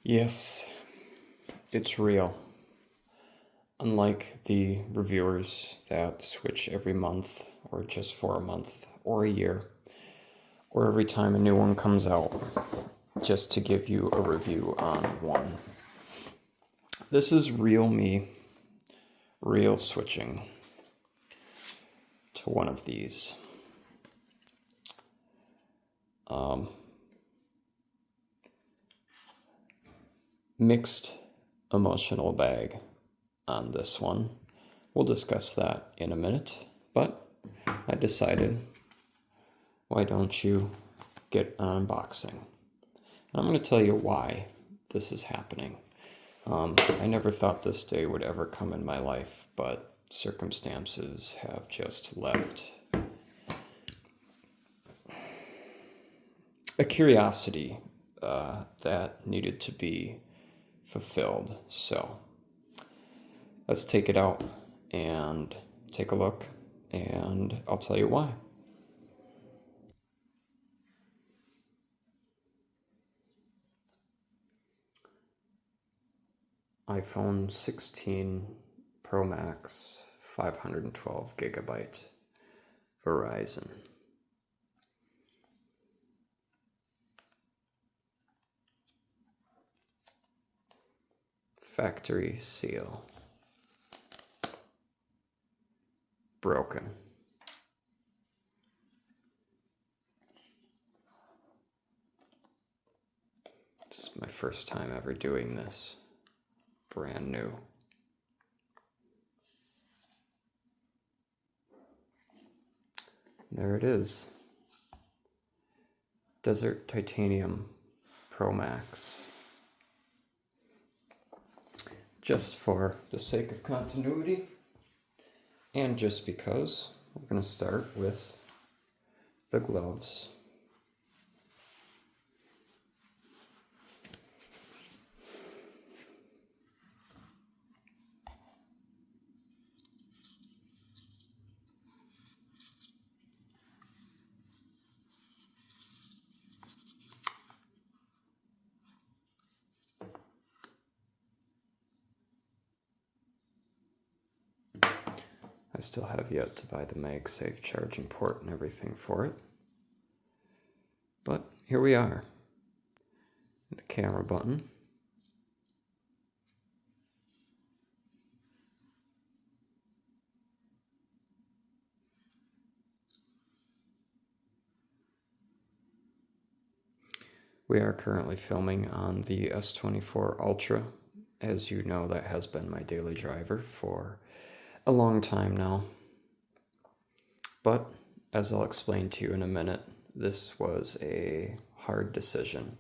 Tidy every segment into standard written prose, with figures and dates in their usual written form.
Yes, it's real. Unlike the reviewers that switch every month, or just for a month, or a year, or every time a new one comes out, just to give you a review on one. This is real me, real switching to one of these. Mixed emotional bag on this one. We'll discuss that in a minute, but I decided, why don't you get an unboxing? And I'm going to tell you why this is happening. I never thought this day would ever come in my life, but circumstances have just left a curiosity that needed to be fulfilled. So let's take it out and take a look, and I'll tell you why. iPhone 16 Pro Max, 512 gigabyte, Verizon. Factory seal. Broken. This is my first time ever doing this. Brand new. There it is. Desert Titanium Pro Max. Just for the sake of continuity, and just because, we're going to start with the gloves. I still have yet to buy the MagSafe charging port and everything for it. But here we are. The camera button. We are currently filming on the S24 Ultra. As you know, that has been my daily driver for a long time now. But, as I'll explain to you in a minute, this was a hard decision.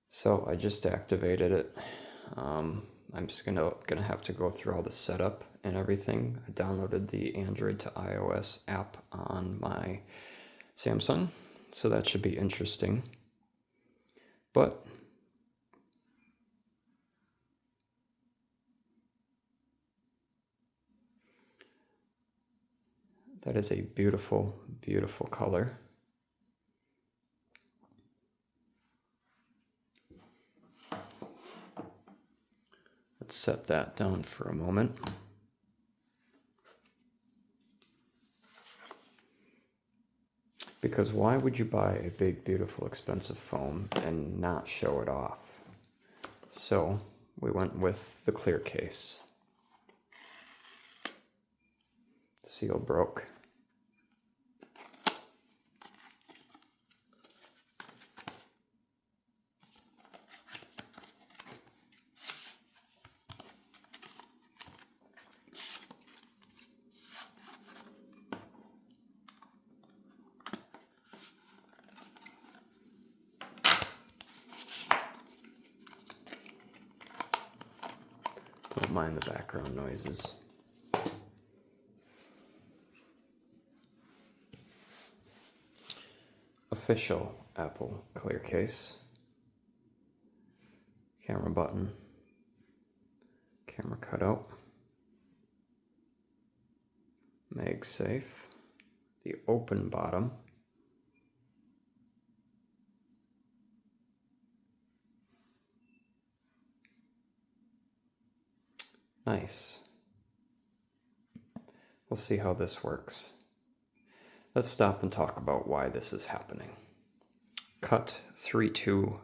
So I just activated it. I'm just gonna have to go through all the setup and everything. I downloaded the Android to iOS app on my Samsung, so that should be interesting. But that is a beautiful, beautiful color. Let's set that down for a moment. Because why would you buy a big, beautiful, expensive phone and not show it off? So we went with the clear case. Seal broke. Don't mind the background noises. A official Apple clear case. Camera button, camera cutout, MagSafe, the open bottom, nice. We'll see how this works. Let's stop and talk about why this is happening. Cut 3, 2,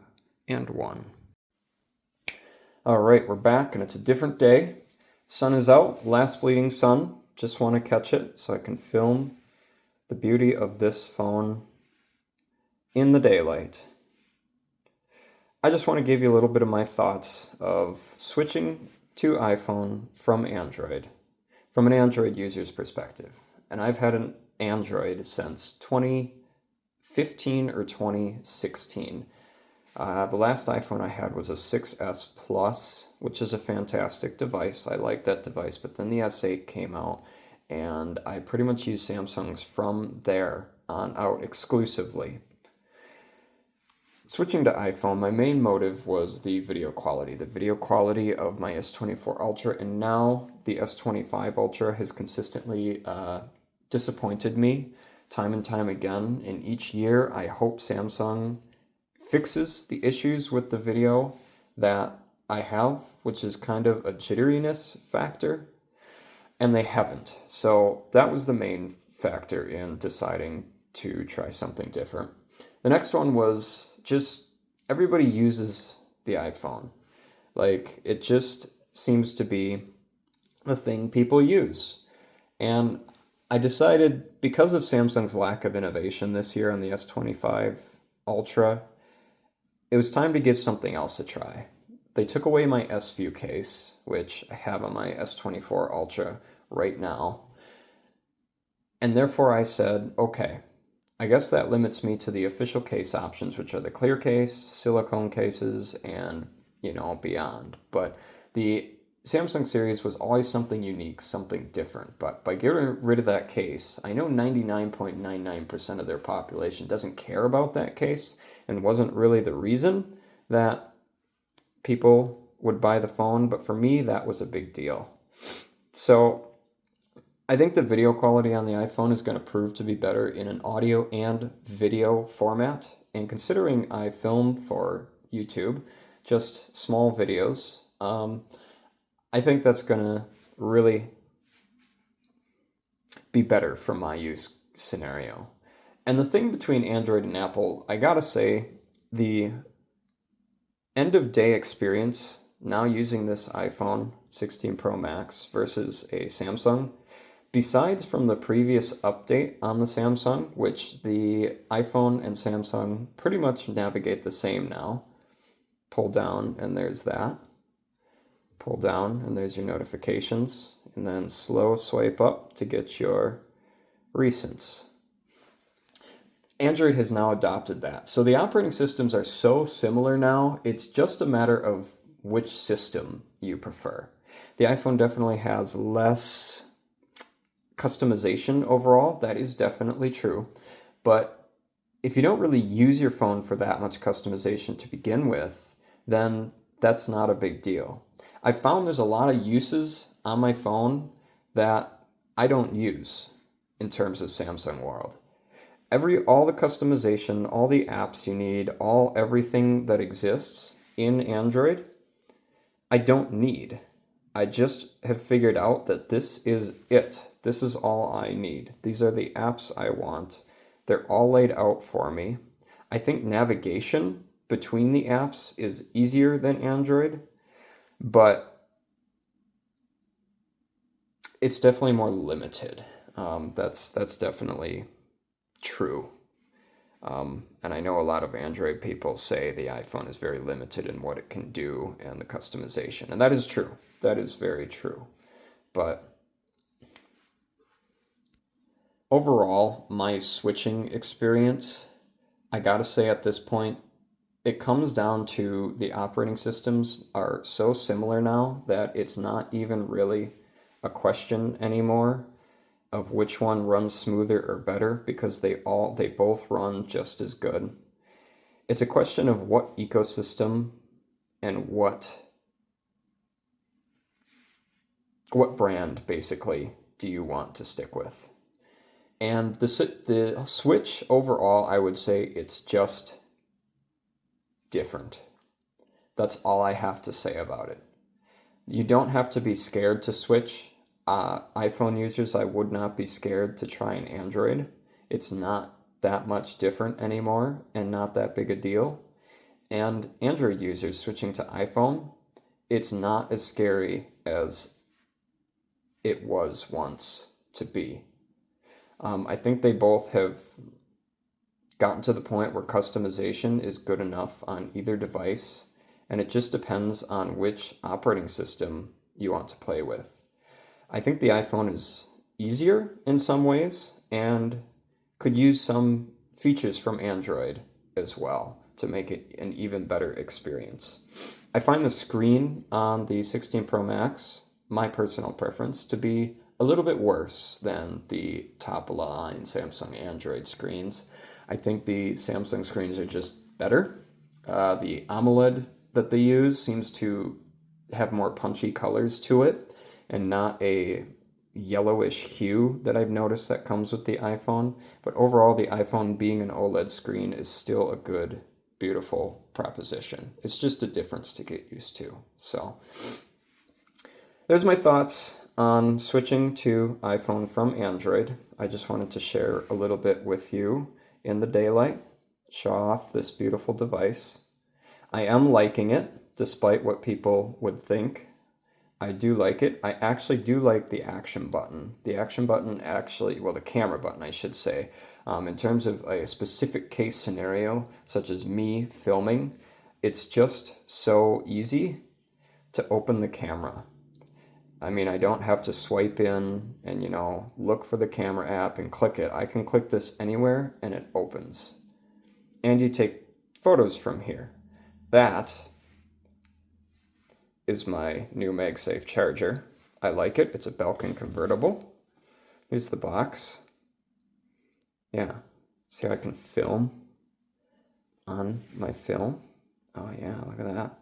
and 1. All right, we're back, and it's a different day. Sun is out, last bleeding sun. Just want to catch it so I can film the beauty of this phone in the daylight. I just want to give you a little bit of my thoughts of switching to iPhone from Android, from an Android user's perspective. And I've had an Android since 2015 or 2016. The last iPhone I had was a 6S Plus, which is a fantastic device. I like that device, but then the S8 came out, and I pretty much used Samsungs from there on out exclusively. Switching to iPhone, my main motive was the video quality of my S24 Ultra, and now the S25 Ultra has consistently disappointed me time and time again, and each year I hope Samsung fixes the issues with the video that I have, which is kind of a jitteriness factor, and they haven't. So that was the main factor in deciding to try something different. The next one was just everybody uses the iPhone. Like, it just seems to be the thing people use. And I decided, because of Samsung's lack of innovation this year on the S25 Ultra, it was time to give something else a try. They took away my S-View case, which I have on my S24 Ultra right now. And therefore I said, okay, I guess that limits me to the official case options, which are the clear case, silicone cases, and, beyond. But the Samsung series was always something unique, something different. But by getting rid of that case, I know 99.99% of their population doesn't care about that case and wasn't really the reason that people would buy the phone. But for me, that was a big deal. So I think the video quality on the iPhone is going to prove to be better in an audio and video format. And considering I film for YouTube, just small videos, I think that's going to really be better for my use scenario. And the thing between Android and Apple, I gotta say, the end of day experience now using this iPhone 16 Pro Max versus a Samsung, besides from the previous update on the Samsung, which the iPhone and Samsung pretty much navigate the same now. Pull down and there's that. Pull down and there's your notifications, and then slow swipe up to get your recents. Android has now adopted that. So the operating systems are so similar now, it's just a matter of which system you prefer. The iPhone definitely has less customization overall. That is definitely true. But if you don't really use your phone for that much customization to begin with, then that's not a big deal. I found there's a lot of uses on my phone that I don't use in terms of Samsung world. All the customization, all the apps you need, everything that exists in Android, I don't need. I just have figured out that this is it. This is all I need. These are the apps I want. They're all laid out for me. I think navigation between the apps is easier than Android, but it's definitely more limited. That's definitely true. And I know a lot of Android people say the iPhone is very limited in what it can do and the customization. And that is true. That is very true. But overall, my switching experience, I gotta say at this point, it comes down to the operating systems are so similar now that it's not even really a question anymore. of which one runs smoother or better because they both run just as good. It's a question of what ecosystem and what brand basically do you want to stick with. And the Switch overall, I would say it's just different. That's all I have to say about it. You don't have to be scared to switch. iPhone users, I would not be scared to try an Android. It's not that much different anymore and not that big a deal. And Android users switching to iPhone, it's not as scary as it was once to be. I think they both have gotten to the point where customization is good enough on either device, and it just depends on which operating system you want to play with. I think the iPhone is easier in some ways and could use some features from Android as well to make it an even better experience. I find the screen on the 16 Pro Max, my personal preference, to be a little bit worse than the top-of-the-line Samsung Android screens. I think the Samsung screens are just better. The AMOLED that they use seems to have more punchy colors to it and not a yellowish hue that I've noticed that comes with the iPhone. But overall, the iPhone being an OLED screen is still a good, beautiful proposition. It's just a difference to get used to. So there's my thoughts on switching to iPhone from Android. I just wanted to share a little bit with you in the daylight, show off this beautiful device. I am liking it, despite what people would think. I do like it. I actually do like the action button. The action button actually, well, the camera button, I should say, in terms of a specific case scenario, such as me filming, it's just so easy to open the camera. I mean, I don't have to swipe in and, look for the camera app and click it. I can click this anywhere and it opens. And you take photos from here. That is my new MagSafe charger. I like it. It's a Belkin convertible. Here's the box. Yeah. See how I can film on my film? Oh yeah, look at that.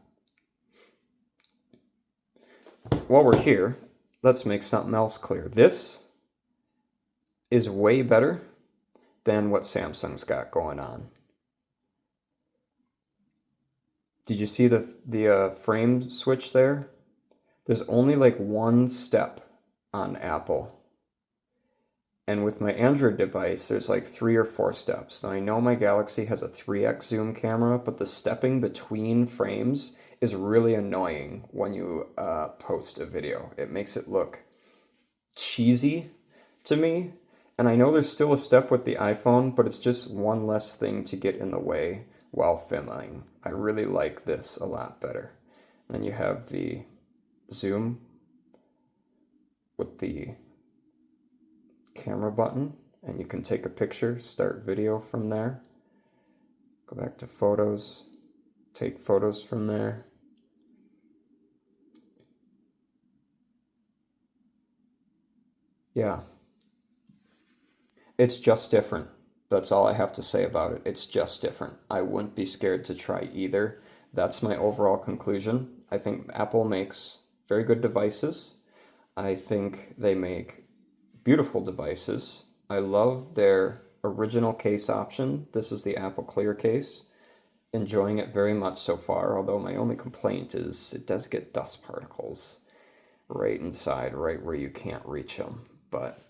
While we're here, let's make something else clear. This is way better than what Samsung's got going on. Did you see the frame switch there? There's only like one step on Apple. And with my Android device, there's like 3 or 4 steps. Now I know my Galaxy has a 3x zoom camera, but the stepping between frames is really annoying when you post a video. It makes it look cheesy to me. And I know there's still a step with the iPhone, but it's just one less thing to get in the way while filming. I really like this a lot better. And then you have the zoom with the camera button, and you can take a picture, start video from there. Go back to photos, take photos from there. Yeah. It's just different. That's all I have to say about it. It's just different. I wouldn't be scared to try either. That's my overall conclusion. I think Apple makes very good devices. I think they make beautiful devices. I love their original case option. This is the Apple Clear case. Enjoying it very much so far, although my only complaint is it does get dust particles right inside, right where you can't reach them. But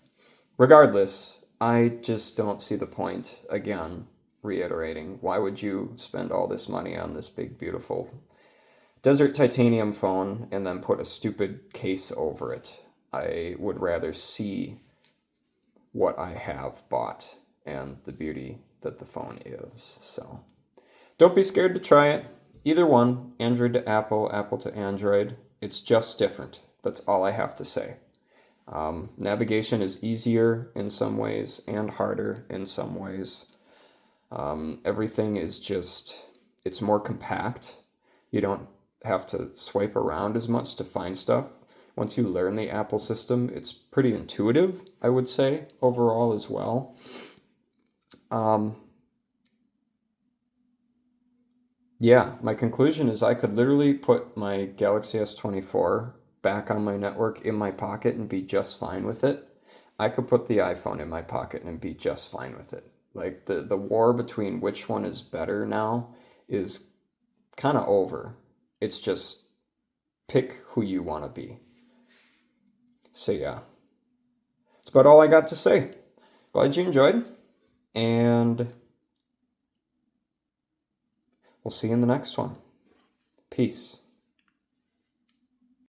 regardless, I just don't see the point, again, reiterating, why would you spend all this money on this big, beautiful desert titanium phone and then put a stupid case over it? I would rather see what I have bought and the beauty that the phone is. So don't be scared to try it. Either one, Android to Apple, Apple to Android. It's just different. That's all I have to say. Navigation is easier in some ways and harder in some ways. Everything is it's more compact. You don't have to swipe around as much to find stuff. once you learn the Apple system, it's pretty intuitive, I would say, overall as well. Yeah, my conclusion is I could literally put my Galaxy S24 back on my network in my pocket and be just fine with it. I could put the iPhone in my pocket and be just fine with it. Like the war between which one is better now is kind of over. It's just pick who you want to be. So yeah, that's about all I got to say. Glad you enjoyed, and we'll see you in the next one. Peace.